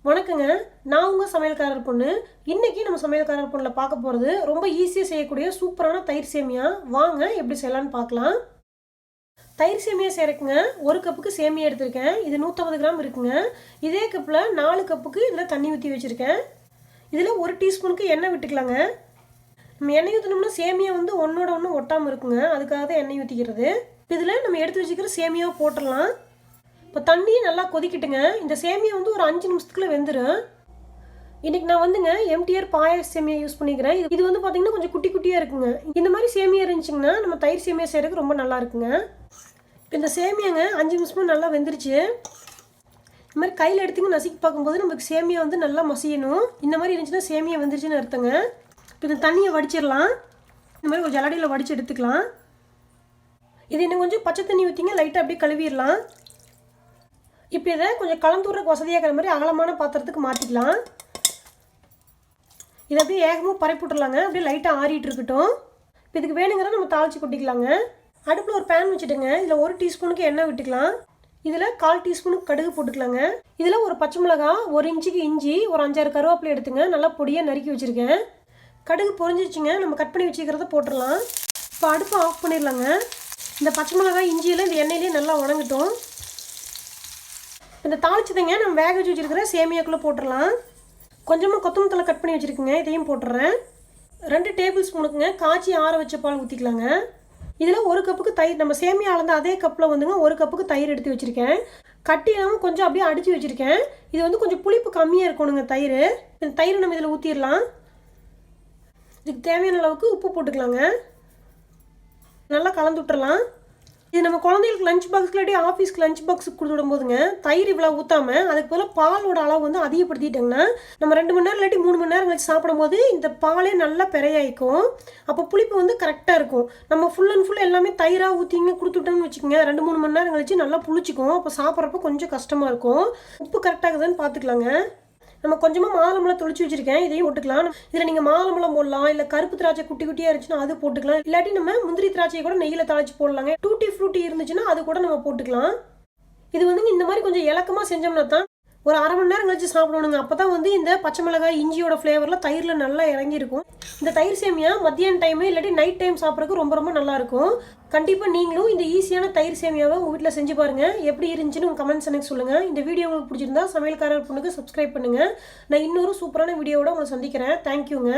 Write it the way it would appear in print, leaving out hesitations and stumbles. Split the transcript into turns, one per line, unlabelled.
வணக்கங்க. நான் உங்கள் சமையல்காரர் பொண்ணு. இன்றைக்கி நம்ம சமையல்காரர் பொண்ணில் பார்க்க போகிறது ரொம்ப ஈஸியாக செய்யக்கூடிய சூப்பரான தயிர் சேமியா. வாங்க எப்படி செய்யலான்னு பார்க்கலாம். தயிர் சேமியா செய்கிறக்குங்க 1 கப்புக்கு சேமியா எடுத்திருக்கேன். இது 150 கிராம் இருக்குங்க. இதே கப்பில் 4 கப்புக்கு இதில் தண்ணி ஊற்றி வச்சுருக்கேன். இதில் 1 டீஸ்பூனுக்கு எண்ணெய் விட்டுக்கலாங்க. நம்ம எண்ணெய் ஊற்றினோம்னா சேமியா வந்து ஒன்றோட ஒன்று ஒட்டாமல் இருக்குங்க. அதுக்காக தான் எண்ணெய் ஊற்றிக்கிறது. இதில் நம்ம எடுத்து வச்சுக்கிற சேமியாவை போட்டுடலாம். இப்போ தண்ணியை நல்லா கொதிக்கிட்டுங்க. இந்த சேமியா வந்து ஒரு 5 நிமிஷத்துக்குள்ள வெந்துடும். இன்றைக்கி நான் வந்துங்க எம்டிஆர் பாயாச சேமியா யூஸ் பண்ணிக்கிறேன். இது வந்து பார்த்திங்கன்னா கொஞ்சம் குட்டி குட்டியாக இருக்குங்க. இந்த மாதிரி சேமியா இருந்துச்சுங்கன்னா நம்ம தயிர் சேமியா செய்கிறதுக்கு ரொம்ப நல்லா இருக்குங்க. இப்போ இந்த சேமியாங்க 5 நிமிஷமும் நல்லா வெந்துருச்சு. இந்த மாதிரி கையில் எடுத்துங்க நசுக்கி பார்க்கும்போது நமக்கு சேமியா வந்து நல்லா மசியணும். இந்த மாதிரி இருந்துச்சுன்னா சேமியா வெந்துருச்சுன்னு அர்த்தங்க. இப்போ இந்த தண்ணியை வடிச்சிடலாம். இந்த மாதிரி ஒரு ஜலடியில் வடித்து எடுத்துக்கலாம். இது இன்னும் கொஞ்சம் பச்சை தண்ணி ஊற்றிங்க லைட்டாக அப்படியே கழுவிடலாம். இப்போ இதை கொஞ்சம் கலந்துறக்கு வசதியாகிற மாதிரி அகலமான பாத்திரத்துக்கு மாற்றிக்கலாம். இதை அப்படியே ஏகமாக பரப்பி விட்டுலாங்க. அப்படியே லைட்டாக ஆறிட்டு இருக்கட்டும். இப்போ இதுக்கு வேணுங்கிற நம்ம தாளித்து கொட்டிக்கலாங்க. அடுப்பில் ஒரு பேன் வச்சுட்டுங்க. இதில் 1 டீஸ்பூனுக்கு எண்ணெய் விட்டுக்கலாம். இதில் 1/4 டீஸ்பூனுக்கு கடுகு போட்டுக்கலாங்க. இதில் ஒரு பச்சை மிளகா, 1 இன்ச்சுக்கு இஞ்சி, ஒரு 5-6 கருவேப்பிலை எடுத்துங்க. நல்லா பொடியாக நறுக்கி வச்சுருக்கேன். கடுகு பொரிஞ்சிச்சுங்க. நம்ம கட் பண்ணி வச்சுக்கிறத போட்டுடலாம். இப்போ அடுப்பை ஆஃப் பண்ணிடலாங்க. இந்த பச்சை மிளகாய் இஞ்சியில் இந்த எண்ணெயிலே நல்லா உணங்கட்டும். இந்த தாளிச்சதைங்க நம்ம வேக வச்சு வச்சுருக்கிற சேமியாக்குள்ளே போட்டுடலாம். கொஞ்சமாக கொத்தமல்லி தழை கட் பண்ணி வச்சுருக்குங்க. இதையும் போட்டுடுறேன். 2 டேபிள் ஸ்பூனுக்குங்க காய்ச்சி ஆற வச்ச பால் ஊற்றிக்கலாங்க. இதில் 1 கப்புக்கு தயிர், நம்ம சேமியா அளந்த அதே கப்பில் வந்துங்க 1 கப்புக்கு தயிர் எடுத்து வச்சுருக்கேன். கட்டியாமல் கொஞ்சம் அப்படியே அடித்து வச்சுருக்கேன். இது வந்து கொஞ்சம் புளிப்பு கம்மியாக இருக்கணுங்க தயிர். இந்த தயிர் நம்ம இதில் ஊற்றிடலாம். இதுக்கு தேவையான அளவுக்கு உப்பு போட்டுக்கலாங்க. நல்லா கலந்து விட்டுறலாம். இது நம்ம குழந்தைகளுக்கு லஞ்ச் பாக்ஸ்க்கு இல்லாட்டி ஆஃபீஸ்க்கு லஞ்ச் பாக்ஸுக்கு கொடுத்து விடும்போதுங்க தயிர் இவ்வளோ ஊற்றாமல் அதுக்கு போல் பாலோட அளவு வந்து அதிகப்படுத்திட்டோங்கன்னா நம்ம 2 மணி நேரம் இல்லாட்டி 3 மணி நேரம் கழிச்சு சாப்பிடும்போது இந்த பாலே நல்லா பெரையாயிக்கும். அப்போ புளிப்பு வந்து கரெக்டாக இருக்கும். நம்ம ஃபுல் அண்ட் ஃபுல் எல்லாமே தயிராக ஊற்றிங்க கொடுத்துட்டோம்னு வச்சுக்கோங்க, 2-3 மணி நேரம் கழிச்சு நல்லா புளிச்சிக்கும். அப்போ சாப்பிட்றப்ப கொஞ்சம் கஷ்டமாக இருக்கும். உப்பு கரெக்டாகுதுன்னு பார்த்துக்கலாங்க. நம்ம கொஞ்சமாக மாதுளம்பழம் தொளிச்சு வச்சுருக்கேன். இதையும் போட்டுக்கலாம். இதில் நீங்கள் மாதுளம்பழம் போடலாம், இல்லை கருப்பு திராட்சை குட்டி குட்டியாக இருந்துச்சுன்னா அது போட்டுக்கலாம். இல்லாட்டி நம்ம முந்திரி திராட்சையை கூட நெய்யில் தாளிச்சு போடலாங்க. டூட்டி ஃப்ரூட்டி இருந்துச்சுன்னா அது கூட நம்ம போட்டுக்கலாம். இது வந்து இந்த மாதிரி கொஞ்சம் இலக்கமாக செஞ்சோம்னா தான் ஒரு 1/2 மணி நேரம் கழிச்சு சாப்பிடணுங்க. அப்போ தான் வந்து இந்த பச்சை மிளகாய் இஞ்சியோட ஃப்ளேவரில் தயிரில் நல்லா இறங்கியிருக்கும். இந்த தயிர் சேமியா மத்தியான டைமு இல்லாட்டி நைட் டைம் சாப்பிட்றதுக்கு ரொம்ப ரொம்ப நல்லாயிருக்கும். கண்டிப்பாக நீங்களும் இந்த ஈஸியான தயிர் சேமியாவை உங்கள் வீட்டில் செஞ்சு பாருங்கள். எப்படி இருந்துச்சுன்னு உங்கள் கமெண்ட்ஸ் எனக்கு சொல்லுங்கள். இந்த வீடியோ உங்களுக்கு பிடிச்சிருந்தா சமையல்காரர் பொண்ணுக்கு சப்ஸ்கிரைப் பண்ணுங்கள். நான் இன்னொரு சூப்பரான வீடியோவோட உங்களை சந்திக்கிறேன். தேங்க்யூங்க.